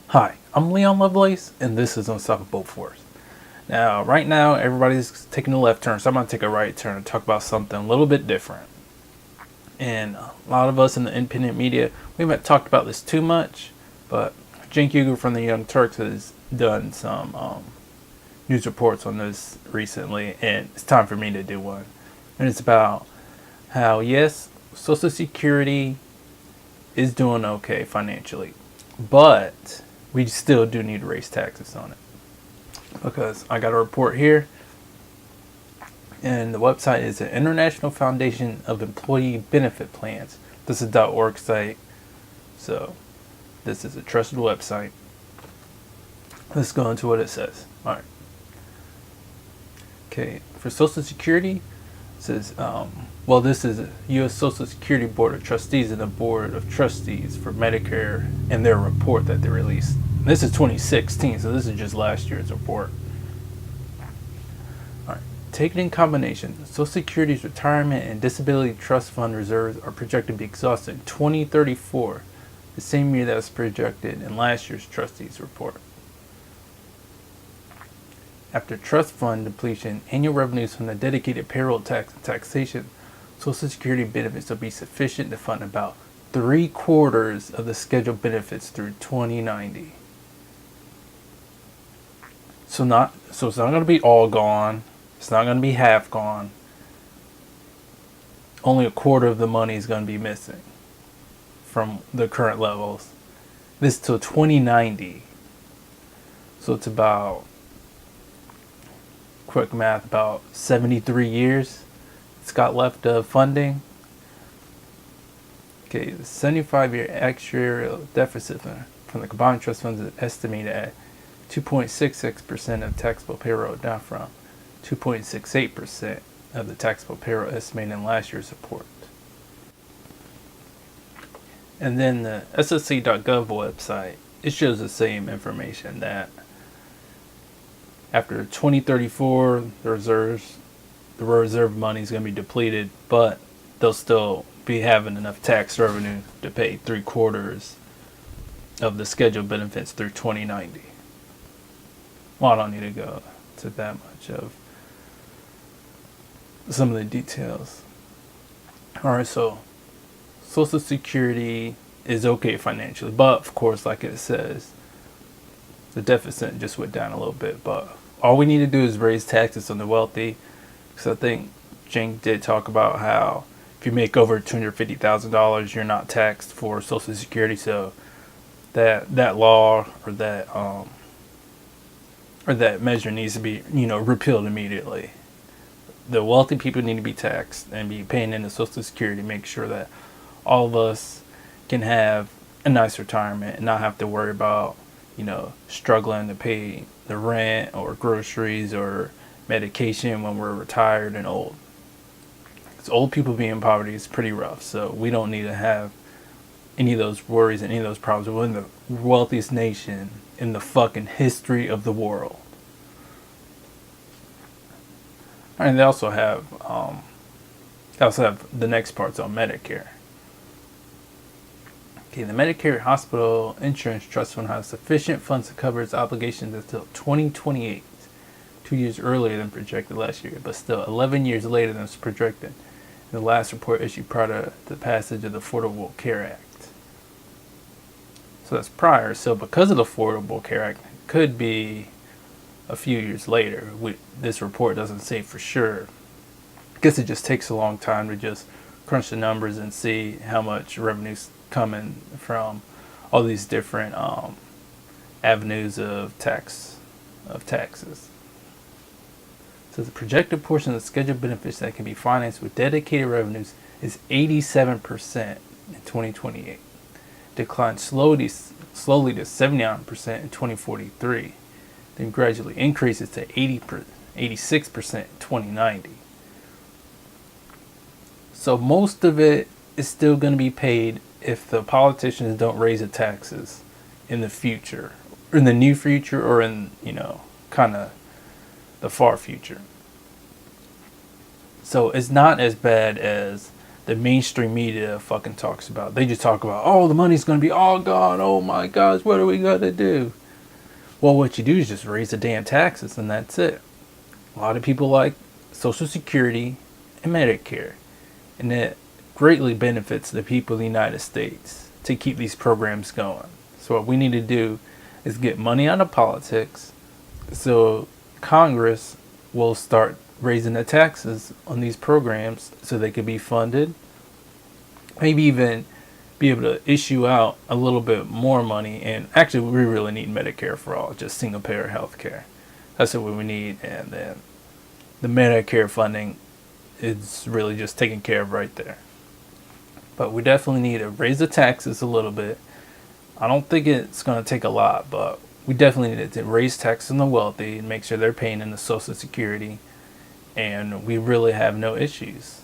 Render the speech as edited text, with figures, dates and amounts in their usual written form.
Hi, I'm Leon Lovelace, and this is Unstoppable Force. Now, right now, everybody's taking a left turn, so I'm going to take a right turn and talk about something a little bit different. And a lot of us in the independent media, we haven't talked about this too much, but Cenk Uygur from the Young Turks has done some news reports on this recently, and it's time for me to do one. And it's about how, yes, Social Security is doing okay financially, but we still do need to raise taxes on it. Because I got a report here, and the website is the International Foundation of Employee Benefit Plans. This is a .org site, so this is a trusted website. Let's go into what it says. All right. Okay, for Social Security, it says, this is a U.S. Social Security Board of Trustees and the Board of Trustees for Medicare and their report that they released. This is 2016, so this is just last year's report. All right. Taken in combination, Social Security's retirement and disability trust fund reserves are projected to be exhausted in 2034, the same year that was projected in last year's trustees report. After trust fund depletion, annual revenues from the dedicated payroll tax and taxation, Social Security benefits will be sufficient to fund about 3/4 of the scheduled benefits through 2090. So it's not going to be all gone. It's not going to be half gone. Only 1/4 of the money is going to be missing from the current levels. This till 2090. So it's about, quick math, about 73 years it's got left of funding. Okay, the 75-year actuarial deficit from the combined trust funds is estimated at 2.66% of taxable payroll, down from 2.68% of the taxable payroll estimated in last year's report. And then the SSC.gov website, it shows the same information, that after 2034, the reserve money is going to be depleted, but they'll still be having enough tax revenue to pay 3/4 of the scheduled benefits through 2090. Well, I don't need to go to that much of some of the details. Alright, so Social Security is okay financially, but of course, like it says, the deficit just went down a little bit. But all we need to do is raise taxes on the wealthy, because I think Cenk did talk about how if you make over $250,000, you're not taxed for Social Security. So that law or that measure needs to be repealed immediately. The wealthy people need to be taxed and be paying into Social Security to make sure that all of us can have a nice retirement and not have to worry about struggling to pay the rent or groceries or medication when we're retired and old. Because old people being in poverty is pretty rough, so we don't need to have any of those worries and any of those problems. We're in the wealthiest nation in the fucking history of the world. And they also have the next parts on Medicare. Okay, the Medicare Hospital Insurance Trust Fund has sufficient funds to cover its obligations until 2028, 2 years earlier than projected last year, but still 11 years later than was projected in the last report issued prior to the passage of the Affordable Care Act. So that's prior. So because of the Affordable Care Act, it could be a few years later. This report doesn't say for sure. I guess it just takes a long time to just crunch the numbers and see how much revenue's coming from all these different avenues of taxes. So the projected portion of the scheduled benefits that can be financed with dedicated revenues is 87% in 2028. Declined slowly to 79% in 2043. Then gradually increases to 86% in 2090. So most of it is still going to be paid if the politicians don't raise the taxes in the future, or in the near future, or in kind of the far future. So it's not as bad as the mainstream media fucking talks about. They just talk about, oh, the money's going to be all gone. Oh my gosh, what are we going to do? Well, what you do is just raise the damn taxes and that's it. A lot of people like Social Security and Medicare. And it greatly benefits the people of the United States to keep these programs going. So what we need to do is get money out of politics so Congress will start raising the taxes on these programs so they could be funded. Maybe even be able to issue out a little bit more money. And actually, we really need Medicare for all, just single payer health care. That's what we need. And then the Medicare funding is really just taken care of right there. But we definitely need to raise the taxes a little bit. I don't think it's going to take a lot, but we definitely need to raise taxes on the wealthy and make sure they're paying into Social Security. And we really have no issues.